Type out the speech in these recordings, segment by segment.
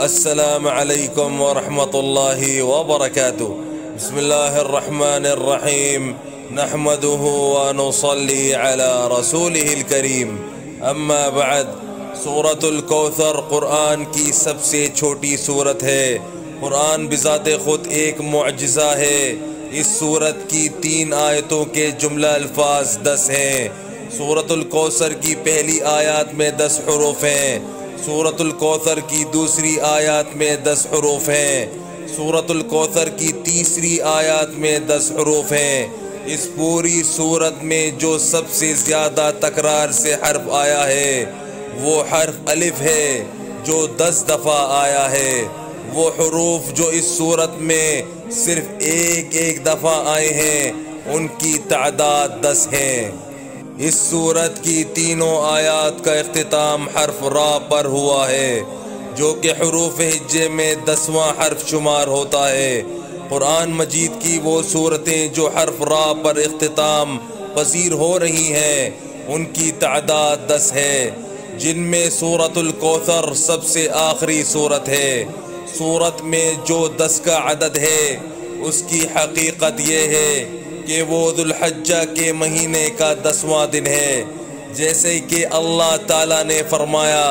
السلام علیکم ورحمۃ اللہ وبرکاتہ۔ بسم اللہ الرحمن الرحیم، نحمده ونصلی علی رسولہ الکریم، اما بعد۔ سورۃ الکوثر قرآن کی سب سے چھوٹی سورت ہے۔ قرآن بذات خود ایک معجزہ ہے۔ اس سورت کی 3 آیتوں کے جملہ الفاظ 10 ہیں۔ سورۃ الکوثر کی پہلی آیات میں 10 حروف ہیں۔ سورۃ الکوثر کی دوسری آیات میں 10 حروف ہیں۔ سورۃ الکوثر کی تیسری آیات میں 10 حروف ہیں۔ اس پوری سورت میں جو سب سے زیادہ تکرار سے حرف آیا ہے وہ حرف الف ہے، جو 10 دفعہ آیا ہے۔ وہ حروف جو اس سورت میں صرف ایک دفعہ آئے ہیں ان کی تعداد 10 ہیں۔ اس سورت کی تینوں آیات کا اختتام حرف را پر ہوا ہے، جو کہ حروف ہجے میں 10واں حرف شمار ہوتا ہے۔ قرآن مجید کی وہ صورتیں جو حرف را پر اختتام پذیر ہو رہی ہیں ان کی تعداد 10 ہے، جن میں سورۃ الکوثر سب سے آخری سورت ہے۔ سورت میں جو 10 کا عدد ہے اس کی حقیقت یہ ہے کہ وہ ذوالحجہ کے مہینے کا 10واں دن ہے، جیسے کہ اللہ تعالیٰ نے فرمایا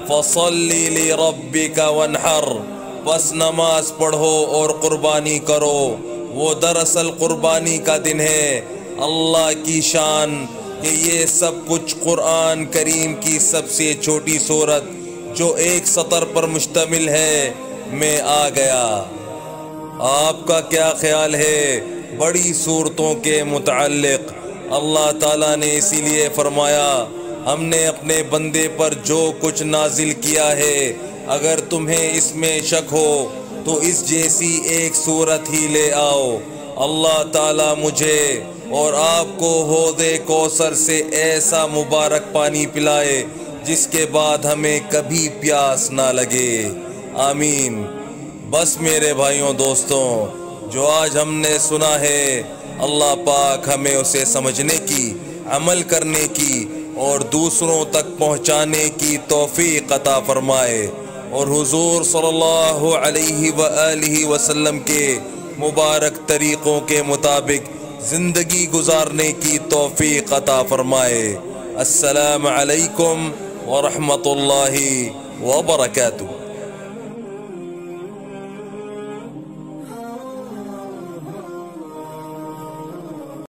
فَصَلِّ لِرَبِّكَ وَانْحَرْ، پس نماز پڑھو اور قربانی کرو۔ وہ دراصل قربانی کا دن ہے۔ اللہ کی شان کہ یہ سب کچھ قرآن کریم کی سب سے چھوٹی سورت جو 1 سطر پر مشتمل ہے میں آ گیا۔ آپ کا کیا خیال ہے بڑی صورتوں کے متعلق؟ اللہ تعالیٰ نے اسی لیے فرمایا ہم نے اپنے بندے پر جو کچھ نازل کیا ہے اگر تمہیں اس میں شک ہو تو اس جیسی ایک صورت ہی لے آؤ۔ اللہ تعالیٰ مجھے اور آپ کو حوض کوثر سے ایسا مبارک پانی پلائے جس کے بعد ہمیں کبھی پیاس نہ لگے، آمین۔ بس میرے بھائیوں دوستوں، جو آج ہم نے سنا ہے اللہ پاک ہمیں اسے سمجھنے کی، عمل کرنے کی اور دوسروں تک پہنچانے کی توفیق عطا فرمائے، اور حضور صلی اللہ علیہ وآلہ وسلم کے مبارک طریقوں کے مطابق زندگی گزارنے کی توفیق عطا فرمائے۔ السلام علیکم ورحمۃ اللہ وبرکاتہ۔